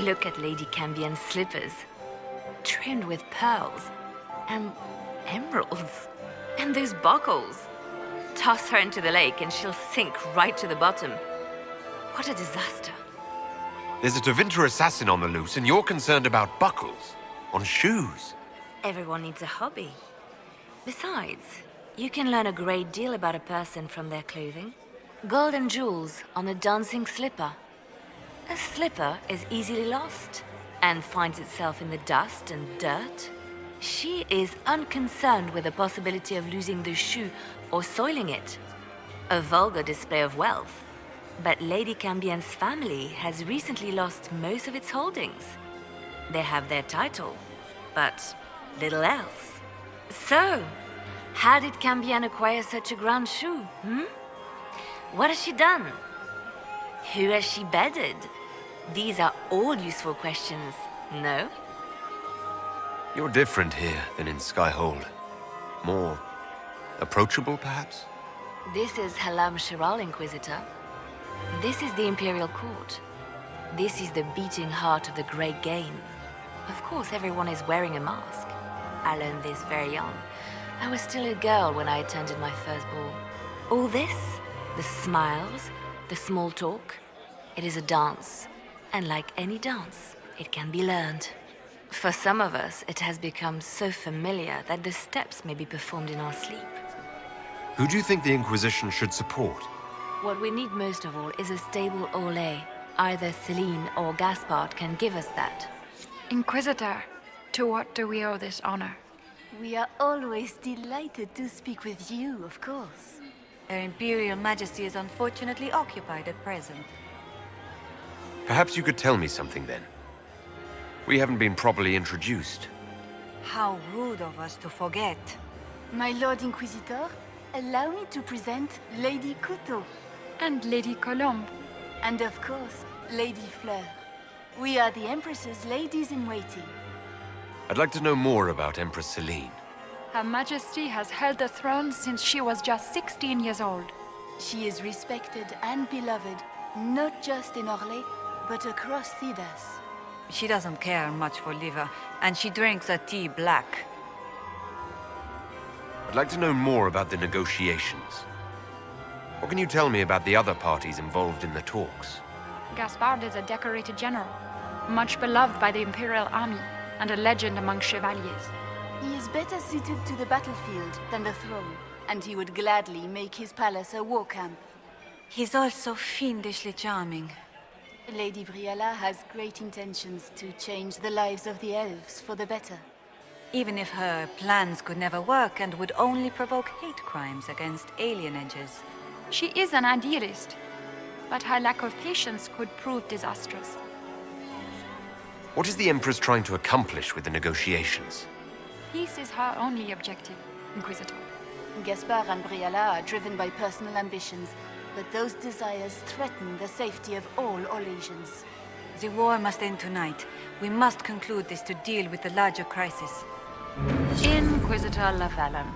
Look at Lady Cambien's slippers, trimmed with pearls and emeralds. And those buckles. Toss her into the lake and she'll sink right to the bottom. What a disaster. There's a Tevinter assassin on the loose, and you're concerned about buckles on shoes. Everyone needs a hobby. Besides, you can learn a great deal about a person from their clothing. Gold and jewels on a dancing slipper. A slipper is easily lost and finds itself in the dust and dirt. She is unconcerned with the possibility of losing the shoe or soiling it. A vulgar display of wealth. But Lady Cambien's family has recently lost most of its holdings. They have their title, but little else. So, how did Cambien acquire such a grand shoe, What has she done? Who has she bedded? These are all useful questions, no? You're different here than in Skyhold. More approachable, perhaps? This is Halam Shiral, Inquisitor. This is the Imperial Court. This is the beating heart of the Great Game. Of course, everyone is wearing a mask. I learned this very young. I was still a girl when I attended my first ball. All this, the smiles, the small talk, it is a dance. And like any dance, it can be learned. For some of us, it has become so familiar that the steps may be performed in our sleep. Who do you think the Inquisition should support? What we need most of all is a stable Olay. Either Celine or Gaspard can give us that. Inquisitor, to what do we owe this honor? We are always delighted to speak with you, of course. Her Imperial Majesty is unfortunately occupied at present. Perhaps you could tell me something then. We haven't been properly introduced. How rude of us to forget. My Lord Inquisitor, allow me to present Lady Couteau. And Lady Colombe. And of course, Lady Fleur. We are the Empress's ladies-in-waiting. I'd like to know more about Empress Celine. Her Majesty has held the throne since she was just 16 years old. She is respected and beloved, not just in Orlais, but across Thedas. She doesn't care much for liver, and she drinks her tea black. I'd like to know more about the negotiations. What can you tell me about the other parties involved in the talks? Gaspard is a decorated general, much beloved by the Imperial Army, and a legend among chevaliers. He is better suited to the battlefield than the throne, and he would gladly make his palace a war camp. He's also fiendishly charming. Lady Briella has great intentions to change the lives of the elves for the better. Even if her plans could never work and would only provoke hate crimes against alienages. She is an idealist, but her lack of patience could prove disastrous. What is the Empress trying to accomplish with the negotiations? Peace is her only objective, Inquisitor. Gaspard and Briella are driven by personal ambitions, but those desires threaten the safety of all Orlesians. The war must end tonight. We must conclude this to deal with the larger crisis. Inquisitor Lavalin,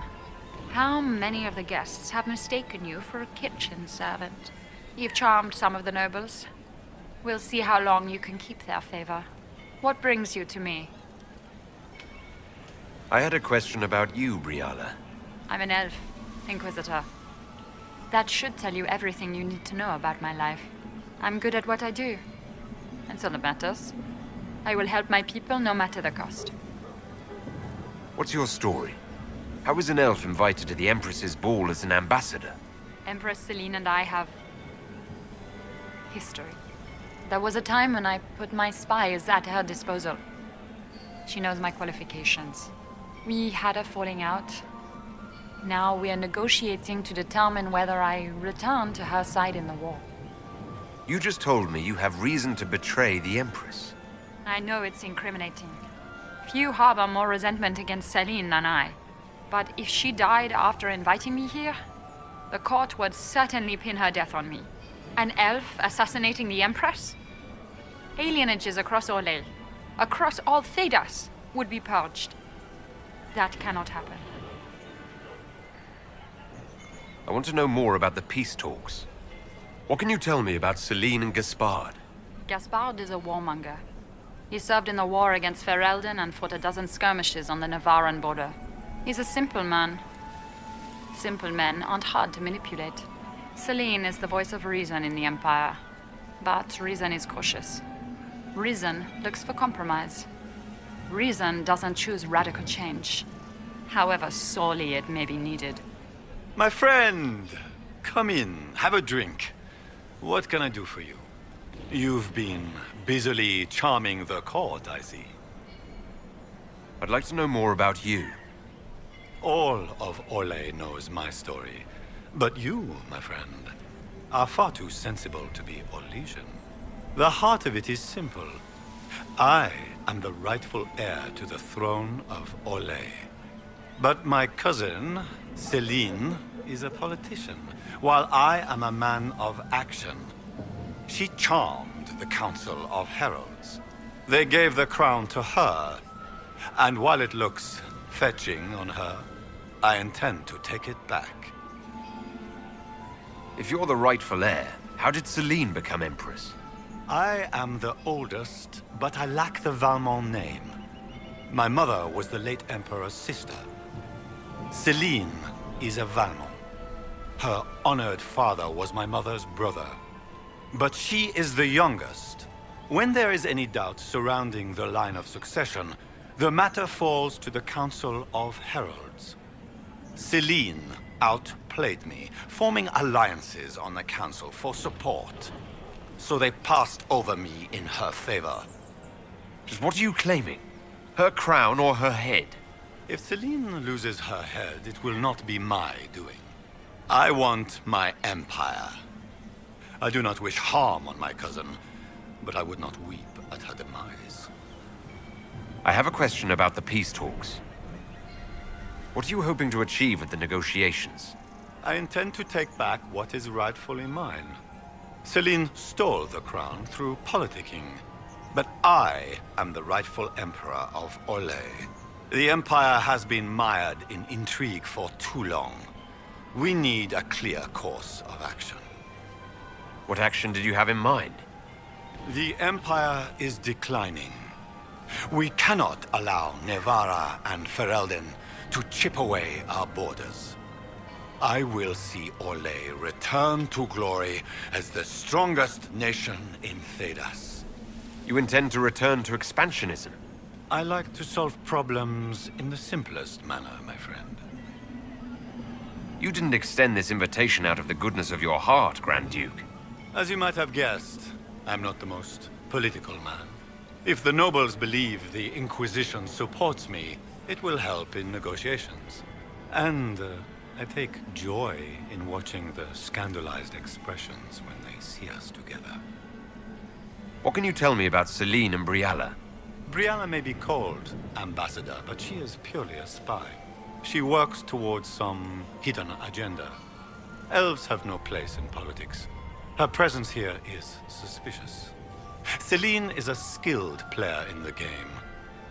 how many of the guests have mistaken you for a kitchen servant? You've charmed some of the nobles. We'll see how long you can keep their favor. What brings you to me? I had a question about you, Briella. I'm an elf, Inquisitor. That should tell you everything you need to know about my life. I'm good at what I do. That's all that matters. I will help my people no matter the cost. What's your story? How was an elf invited to the Empress's ball as an ambassador? Empress Celine and I have history. There was a time when I put my spies at her disposal. She knows my qualifications. We had a falling out. Now we are negotiating to determine whether I return to her side in the war. You just told me you have reason to betray the Empress. I know it's incriminating. Few harbor more resentment against Celine than I. But if she died after inviting me here, the court would certainly pin her death on me. An elf assassinating the Empress? Alienages across Orlais, across all Thedas, would be purged. That cannot happen. I want to know more about the peace talks. What can you tell me about Celine and Gaspard? Gaspard is a warmonger. He served in the war against Ferelden and fought a dozen skirmishes on the Navarran border. He's a simple man. Simple men aren't hard to manipulate. Celine is the voice of reason in the Empire. But reason is cautious. Reason looks for compromise. Reason doesn't choose radical change, however sorely it may be needed. My friend, come in, have a drink. What can I do for you? You've been busily charming the court, I see. I'd like to know more about you. All of Orlais knows my story. But you, my friend, are far too sensible to be Orlesian. The heart of it is simple. I am the rightful heir to the throne of Orlais. But my cousin, Celine, is a politician, while I am a man of action. She charmed the Council of Heralds. They gave the crown to her, and while it looks fetching on her, I intend to take it back. If you're the rightful heir, how did Celine become Empress? I am the oldest, but I lack the Valmont name. My mother was the late Emperor's sister. Celine is a Valmont. Her honored father was my mother's brother. But she is the youngest. When there is any doubt surrounding the line of succession, the matter falls to the Council of Heralds. Celine outplayed me, forming alliances on the Council for support. So they passed over me in her favor. Just what are you claiming? Her crown or her head? If Celine loses her head, it will not be my doing. I want my empire. I do not wish harm on my cousin, but I would not weep at her demise. I have a question about the peace talks. What are you hoping to achieve at the negotiations? I intend to take back what is rightfully mine. Celine stole the crown through politicking, but I am the rightful emperor of Orlais. The Empire has been mired in intrigue for too long. We need a clear course of action. What action did you have in mind? The Empire is declining. We cannot allow Nevarra and Ferelden to chip away our borders. I will see Orlais return to glory as the strongest nation in Thedas. You intend to return to expansionism? I like to solve problems in the simplest manner, my friend. You didn't extend this invitation out of the goodness of your heart, Grand Duke. As you might have guessed, I'm not the most political man. If the nobles believe the Inquisition supports me, it will help in negotiations. And I take joy in watching the scandalized expressions when they see us together. What can you tell me about Celine and Brialla? Brianna may be called ambassador, but she is purely a spy. She works towards some hidden agenda. Elves have no place in politics. Her presence here is suspicious. Celine is a skilled player in the game.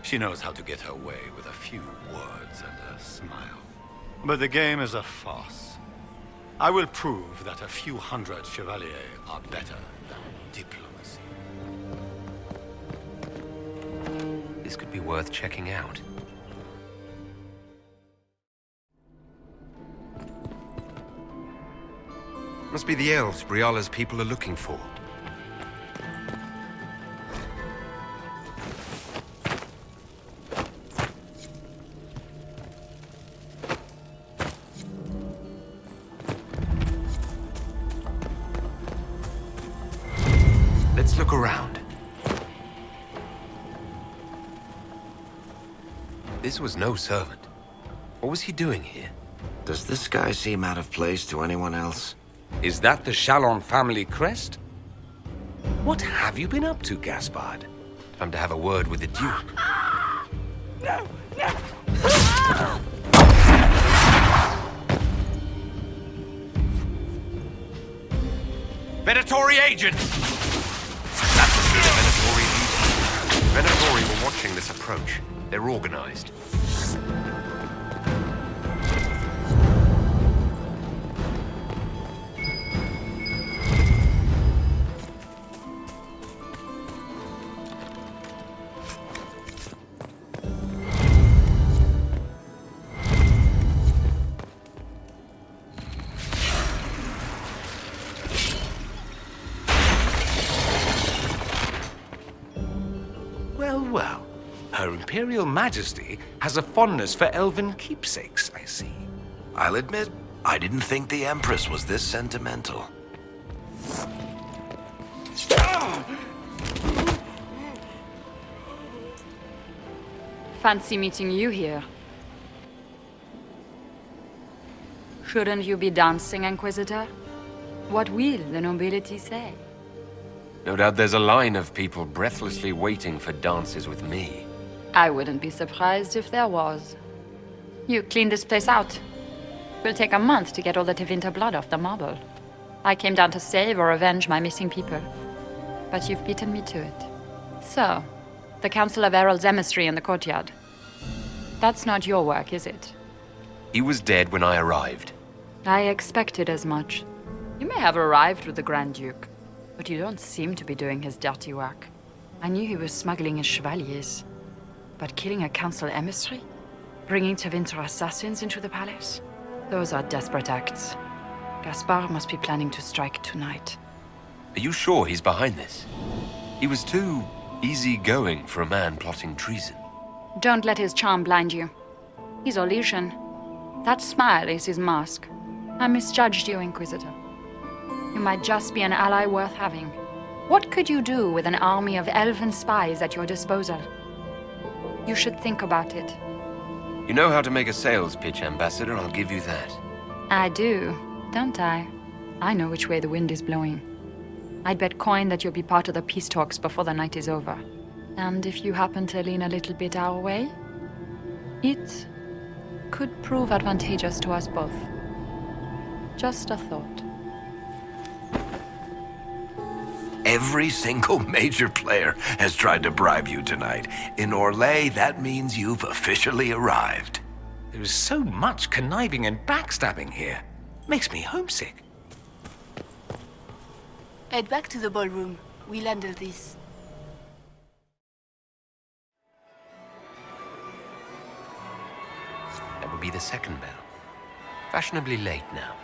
She knows how to get her way with a few words and a smile. But the game is a farce. I will prove that a few hundred chevaliers are better than diplomacy. This could be worth checking out. Must be the elves Brialla's people are looking for. Let's look around. This was no servant. What was he doing here? Does this guy seem out of place to anyone else? Is that the Chalon family crest? What have you been up to, Gaspard? Time to have a word with the Duke. No! No! Venatori agent! That must be the Venatori leader. Venatori were watching this approach. They're organized. well. Her Imperial Majesty has a fondness for elven keepsakes, I see. I'll admit, I didn't think the Empress was this sentimental. Fancy meeting you here. Shouldn't you be dancing, Inquisitor? What will the nobility say? No doubt there's a line of people breathlessly waiting for dances with me. I wouldn't be surprised if there was. You clean this place out. Will take a month to get all the Tevinter blood off the marble. I came down to save or avenge my missing people. But you've beaten me to it. So, the Council of Herald's emissary in the courtyard. That's not your work, is it? He was dead when I arrived. I expected as much. You may have arrived with the Grand Duke, but you don't seem to be doing his dirty work. I knew he was smuggling his chevaliers. But killing a council emissary? Bringing Tevinter assassins into the palace? Those are desperate acts. Gaspard must be planning to strike tonight. Are you sure he's behind this? He was too easygoing for a man plotting treason. Don't let his charm blind you. He's Orlesian. That smile is his mask. I misjudged you, Inquisitor. You might just be an ally worth having. What could you do with an army of elven spies at your disposal? You should think about it. You know how to make a sales pitch, Ambassador, I'll give you that. I do, don't I? I know which way the wind is blowing. I'd bet coin that you'll be part of the peace talks before the night is over. And if you happen to lean a little bit our way, it could prove advantageous to us both. Just a thought. Every single major player has tried to bribe you tonight. In Orlais, that means you've officially arrived. There is so much conniving and backstabbing here. Makes me homesick. Head back to the ballroom. We'll handle this. That would be the second bell. Fashionably late now.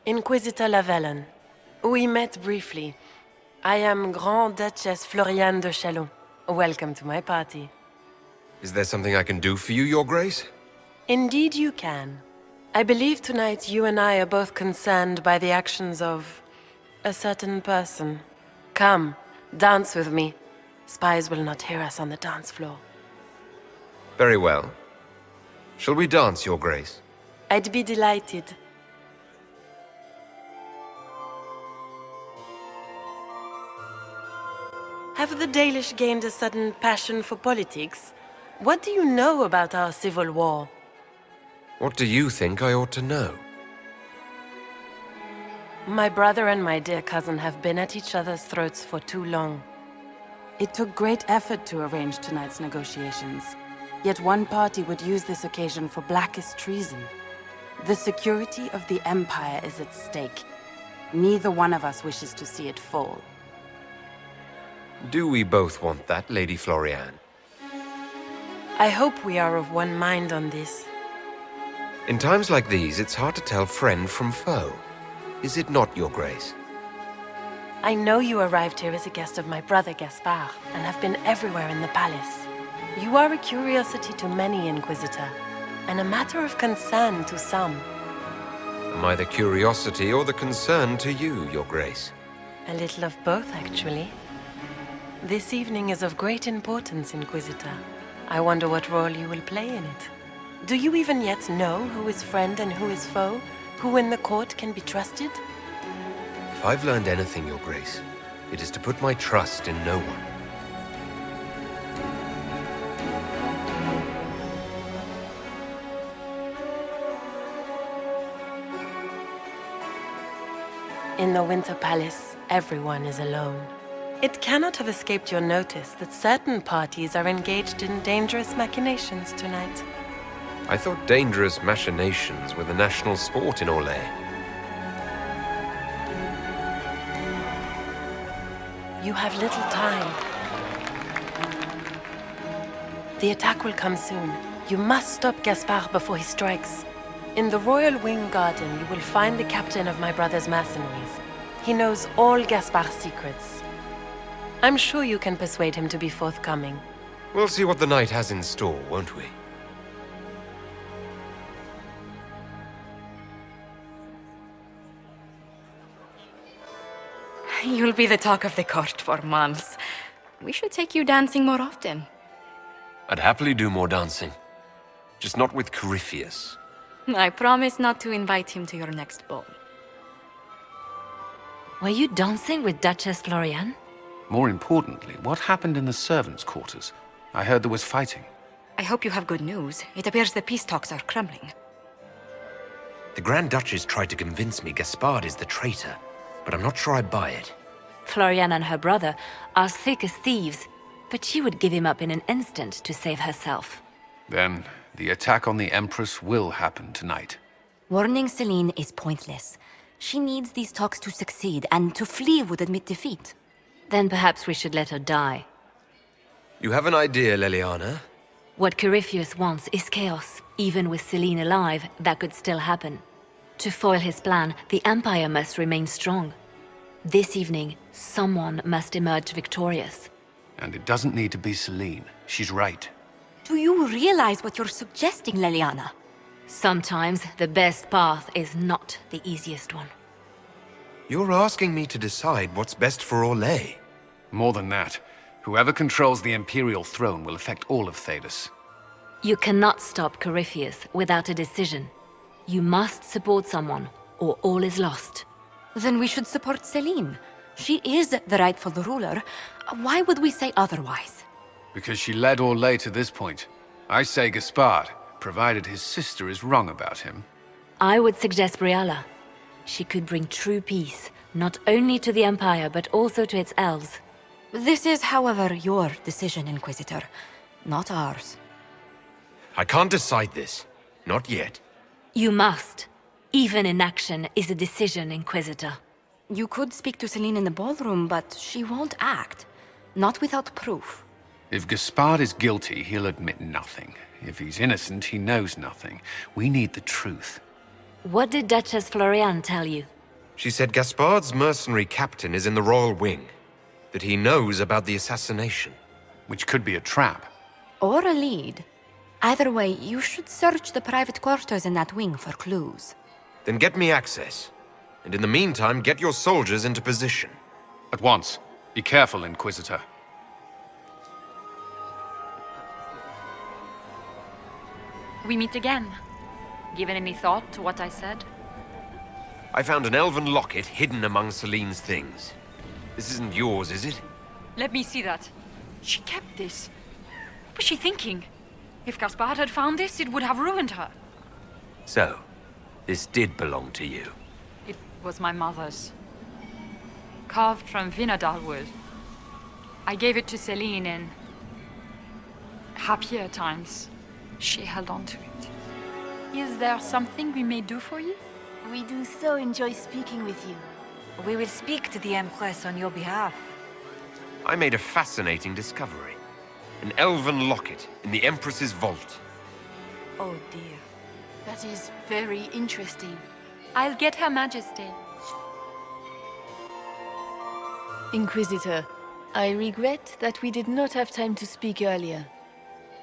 Inquisitor Lavallon. We met briefly. I am Grand Duchess Floriane de Chalon. Welcome to my party. Is there something I can do for you, Your Grace? Indeed you can. I believe tonight you and I are both concerned by the actions of a certain person. Come, dance with me. Spies will not hear us on the dance floor. Very well. Shall we dance, Your Grace? I'd be delighted. Have the Dalish gained a sudden passion for politics? What do you know about our civil war? What do you think I ought to know? My brother and my dear cousin have been at each other's throats for too long. It took great effort to arrange tonight's negotiations. Yet one party would use this occasion for blackest treason. The security of the Empire is at stake. Neither one of us wishes to see it fall. Do we both want that, Lady Floriane? I hope we are of one mind on this. In times like these, it's hard to tell friend from foe. Is it not, Your Grace? I know you arrived here as a guest of my brother Gaspard, and have been everywhere in the palace. You are a curiosity to many, Inquisitor, and a matter of concern to some. Am I the curiosity or the concern to you, Your Grace? A little of both, actually. This evening is of great importance, Inquisitor. I wonder what role you will play in it. Do you even yet know who is friend and who is foe? Who in the court can be trusted? If I've learned anything, Your Grace, it is to put my trust in no one. In the Winter Palace, everyone is alone. It cannot have escaped your notice that certain parties are engaged in dangerous machinations tonight. I thought dangerous machinations were the national sport in Orlais. You have little time. The attack will come soon. You must stop Gaspard before he strikes. In the Royal Wing Garden, you will find the captain of my brother's mercenaries. He knows all Gaspard's secrets. I'm sure you can persuade him to be forthcoming. We'll see what the night has in store, won't we? You'll be the talk of the court for months. We should take you dancing more often. I'd happily do more dancing. Just not with Corypheus. I promise not to invite him to your next ball. Were you dancing with Duchess Florian? More importantly, what happened in the servants' quarters? I heard there was fighting. I hope you have good news. It appears the peace talks are crumbling. The Grand Duchess tried to convince me Gaspard is the traitor, but I'm not sure I buy it. Florian and her brother are thick as thieves, but she would give him up in an instant to save herself. Then, the attack on the Empress will happen tonight. Warning Celine is pointless. She needs these talks to succeed, and to flee would admit defeat. Then perhaps we should let her die. You have an idea, Leliana? What Corypheus wants is chaos. Even with Celine alive, that could still happen. To foil his plan, the Empire must remain strong. This evening, someone must emerge victorious. And it doesn't need to be Celine. She's right. Do you realize what you're suggesting, Leliana? Sometimes the best path is not the easiest one. You're asking me to decide what's best for Orlais. More than that, whoever controls the Imperial throne will affect all of Thedas. You cannot stop Corypheus without a decision. You must support someone, or all is lost. Then we should support Celine. She is the rightful ruler. Why would we say otherwise? Because she led Orlais to this point. I say Gaspard, provided his sister is wrong about him. I would suggest Briala. She could bring true peace, not only to the Empire, but also to its elves. This is, however, your decision, Inquisitor, not ours. I can't decide this. Not yet. You must. Even inaction is a decision, Inquisitor. You could speak to Celine in the ballroom, but she won't act. Not without proof. If Gaspard is guilty, he'll admit nothing. If he's innocent, he knows nothing. We need the truth. What did Duchess Florian tell you? She said Gaspard's mercenary captain is in the Royal Wing. That he knows about the assassination. Which could be a trap. Or a lead. Either way, you should search the private quarters in that wing for clues. Then get me access. And in the meantime, get your soldiers into position. At once. Be careful, Inquisitor. We meet again. Given any thought to what I said? I found an elven locket hidden among Celine's things. This isn't yours, is it? Let me see that. She kept this. What was she thinking? If Gaspard had found this, it would have ruined her. So, this did belong to you. It was my mother's. Carved from Vinadal wood. I gave it to Celine in happier times. She held on to it. Is there something we may do for you? We do so enjoy speaking with you. We will speak to the Empress on your behalf. I made a fascinating discovery. An elven locket in the Empress's vault. Oh dear. That is very interesting. I'll get Her Majesty. Inquisitor, I regret that we did not have time to speak earlier.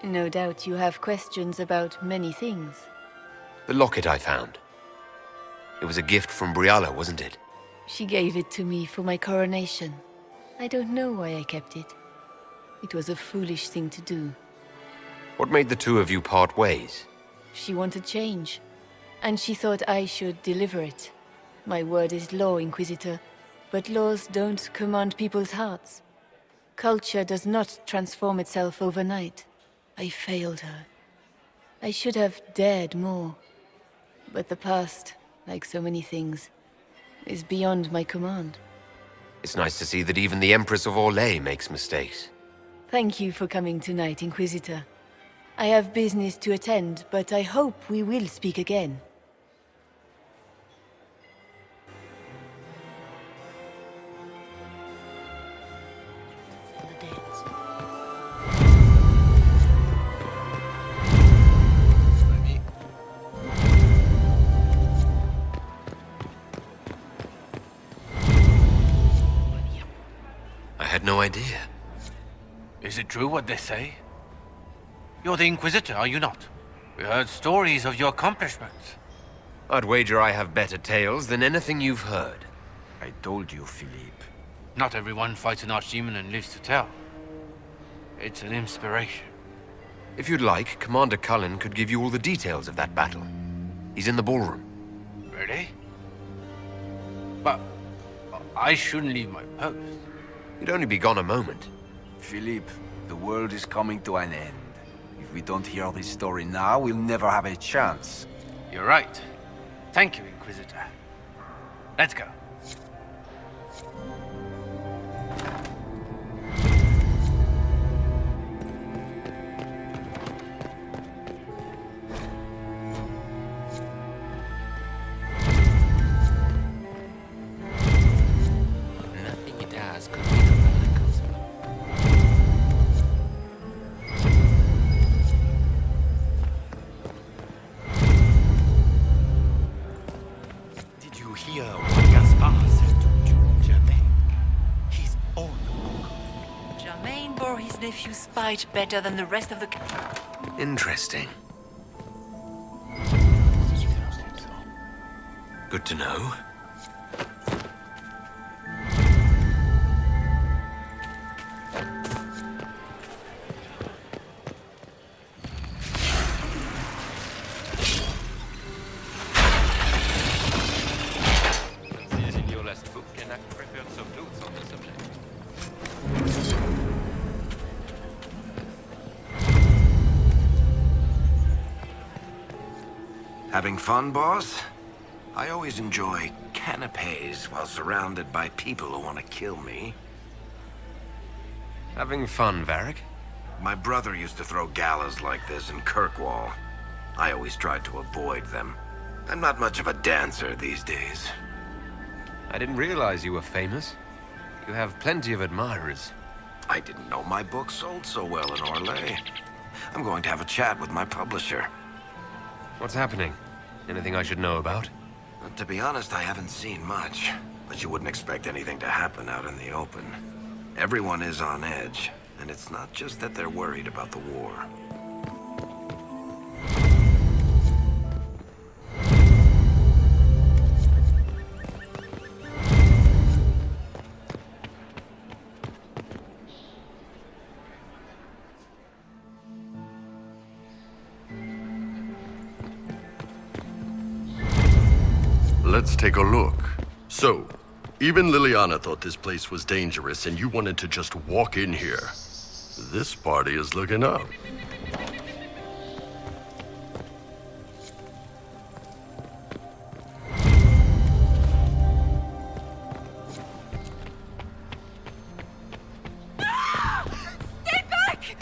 No doubt you have questions about many things. The locket I found. It was a gift from Briala, wasn't it? She gave it to me for my coronation. I don't know why I kept it. It was a foolish thing to do. What made the two of you part ways? She wanted change, and she thought I should deliver it. My word is law, Inquisitor, but laws don't command people's hearts. Culture does not transform itself overnight. I failed her. I should have dared more. But the past, like so many things, is beyond my command. It's nice to see that even the Empress of Orlais makes mistakes. Thank you for coming tonight, Inquisitor. I have business to attend, but I hope we will speak again. had no idea. Is it true what they say? You're the Inquisitor, are you not? We heard stories of your accomplishments. I'd wager I have better tales than anything you've heard. I told you, Philippe. Not everyone fights an archdemon and lives to tell. It's an inspiration. If you'd like, Commander Cullen could give you all the details of that battle. He's in the ballroom. Really? But I shouldn't leave my post. You'd only be gone a moment. Philippe, the world is coming to an end. If we don't hear this story now, we'll never have a chance. You're right. Thank you, Inquisitor. Let's go. Nothing it does could be the miracles. Did you hear what Gaspard said to Germain? His own uncle. Germain bore his nephew's spite better than the rest of the... Interesting. Good to know. Having fun, boss? I always enjoy canapes while surrounded by people who want to kill me. Having fun, Varric? My brother used to throw galas like this in Kirkwall. I always tried to avoid them. I'm not much of a dancer these days. I didn't realize you were famous. You have plenty of admirers. I didn't know my book sold so well in Orlais. I'm going to have a chat with my publisher. What's happening? Anything I should know about? To be honest, I haven't seen much. But you wouldn't expect anything to happen out in the open. Everyone is on edge, and it's not just that they're worried about the war. Let's take a look. So, even Liliana thought this place was dangerous and you wanted to just walk in here. This party is looking up. Stay back!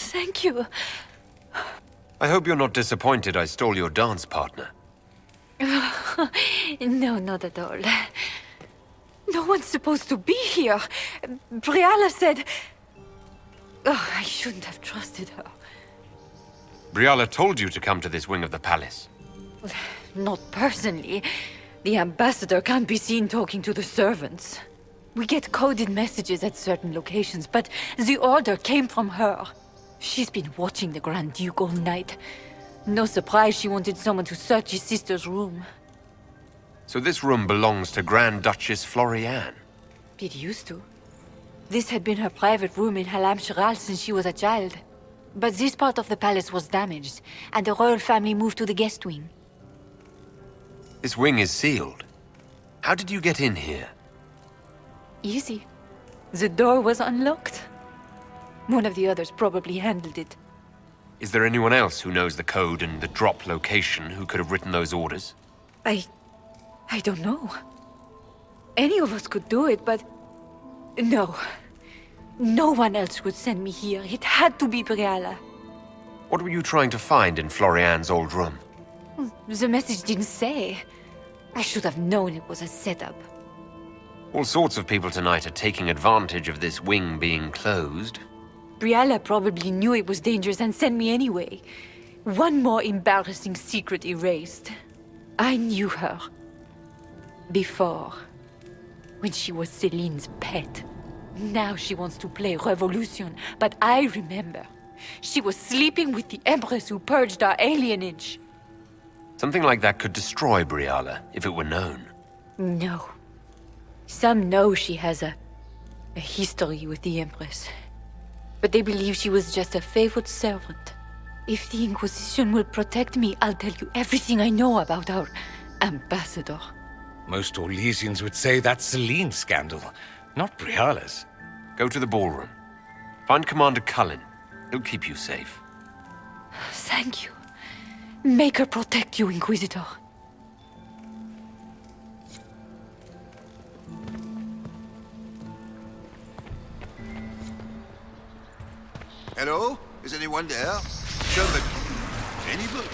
Thank you. I hope you're not disappointed I stole your dance partner. No, not at all. No one's supposed to be here. Briala said... Oh, I shouldn't have trusted her. Briala told you to come to this wing of the palace. Not personally. The ambassador can't be seen talking to the servants. We get coded messages at certain locations, but the order came from her. She's been watching the Grand Duke all night. No surprise she wanted someone to search his sister's room. So this room belongs to Grand Duchess Florianne? It used to. This had been her private room in Halam Shiral since she was a child. But this part of the palace was damaged, and the royal family moved to the guest wing. This wing is sealed. How did you get in here? Easy. The door was unlocked. One of the others probably handled it. Is there anyone else who knows the code and the drop location who could have written those orders? I don't know. Any of us could do it, but... No. No one else would send me here. It had to be Briala. What were you trying to find in Florianne's old room? The message didn't say. I should have known it was a setup. All sorts of people tonight are taking advantage of this wing being closed. Briella probably knew it was dangerous and sent me anyway. One more embarrassing secret erased. I knew her. Before. When she was Celine's pet. Now she wants to play revolution, but I remember. She was sleeping with the Empress who purged our alienage. Something like that could destroy Briala, if it were known. No. Some know she has a history with the Empress. But they believe she was just a favored servant. If the Inquisition will protect me, I'll tell you everything I know about our ambassador. Most Orlesians would say that's Celine's scandal, not Briala's. Go to the ballroom. Find Commander Cullen. He'll keep you safe. Thank you. Make her protect you, Inquisitor. Hello? Is anyone there? Somebody. Anybody?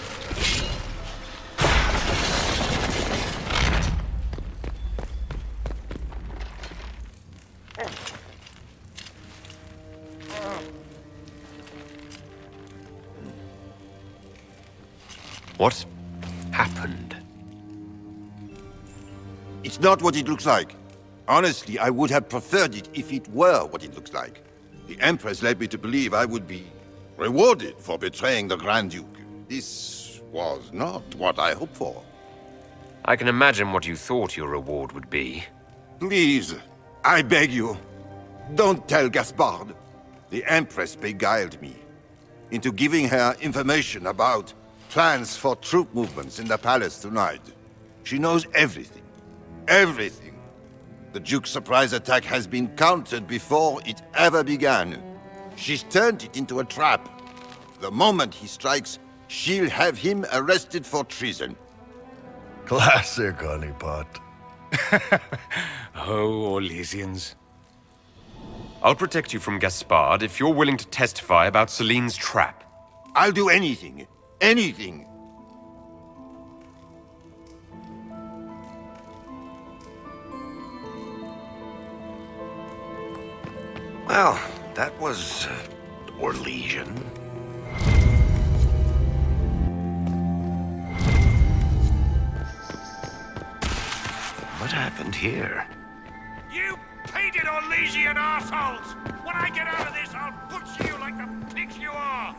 What happened? It's not what it looks like. Honestly, I would have preferred it if it were what it looks like. The Empress led me to believe I would be rewarded for betraying the Grand Duke. This was not what I hoped for. I can imagine what you thought your reward would be. Please, I beg you, don't tell Gaspard. The Empress beguiled me into giving her information about plans for troop movements in the palace tonight. She knows everything. Everything. The Duke's surprise attack has been countered before it ever began. She's turned it into a trap. The moment he strikes, she'll have him arrested for treason. Classic, honeypot. Oh, Orlesians. I'll protect you from Gaspard if you're willing to testify about Celine's trap. I'll do anything. Anything. Well, that was Orlesian. What happened here? You painted Orlesian assholes! When I get out of this, I'll butcher you like the pigs you are!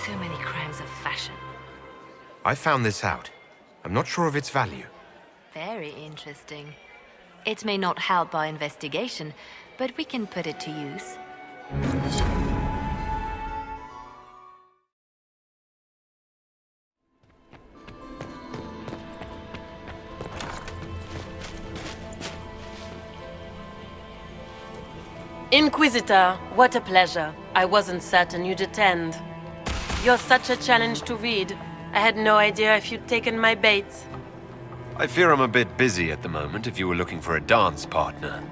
So many crimes of fashion. I found this out. I'm not sure of its value. Very interesting. It may not help our investigation, but we can put it to use. Inquisitor, what a pleasure. I wasn't certain you'd attend. You're such a challenge to read. I had no idea if you'd taken my bait. I fear I'm a bit busy at the moment if you were looking for a dance partner.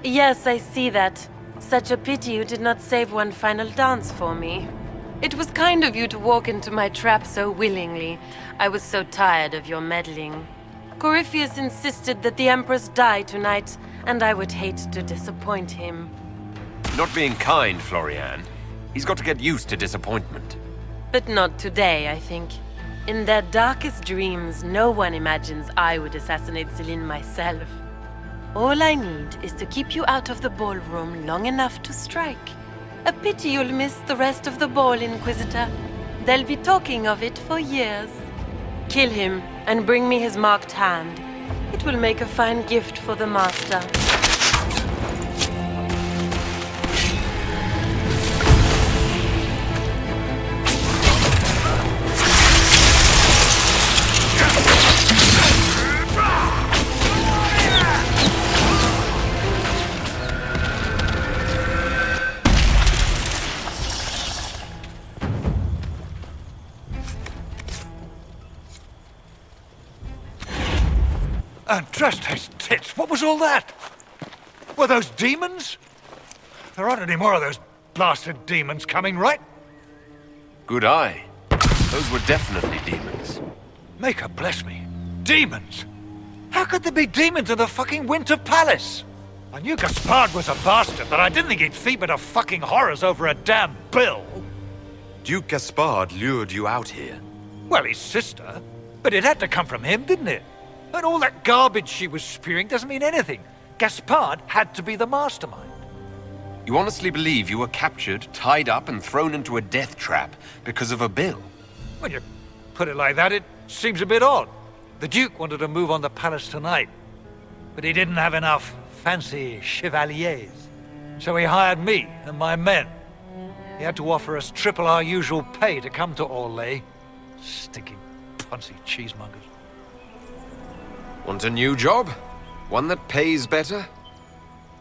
Yes, I see that. Such a pity you did not save one final dance for me. It was kind of you to walk into my trap so willingly. I was so tired of your meddling. Corypheus insisted that the Empress die tonight, and I would hate to disappoint him. Not being kind, Florian. He's got to get used to disappointment. But not today, I think. In their darkest dreams, no one imagines I would assassinate Celine myself. All I need is to keep you out of the ballroom long enough to strike. A pity you'll miss the rest of the ball, Inquisitor. They'll be talking of it for years. Kill him and bring me his marked hand. It will make a fine gift for the Master. And trust his tits, what was all that? Were those demons? There aren't any more of those blasted demons coming, right? Good eye. Those were definitely demons. Maker bless me. Demons? How could there be demons in the fucking Winter Palace? I knew Gaspard was a bastard, but I didn't think he'd feed to fucking horrors over a damn bill. Duke Gaspard lured you out here. Well, his sister. But it had to come from him, didn't it? And all that garbage she was spewing doesn't mean anything. Gaspard had to be the mastermind. You honestly believe you were captured, tied up, and thrown into a death trap because of a bill? When you put it like that, it seems a bit odd. The Duke wanted to move on the palace tonight, but he didn't have enough fancy chevaliers. So he hired me and my men. He had to offer us triple our usual pay to come to Orlais. Stinking poncy cheesemongers. Want a new job? One that pays better?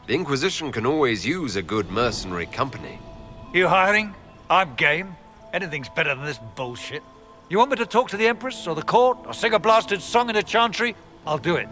The Inquisition can always use a good mercenary company. You hiring? I'm game. Anything's better than this bullshit. You want me to talk to the Empress or the court or sing a blasted song in a chantry? I'll do it.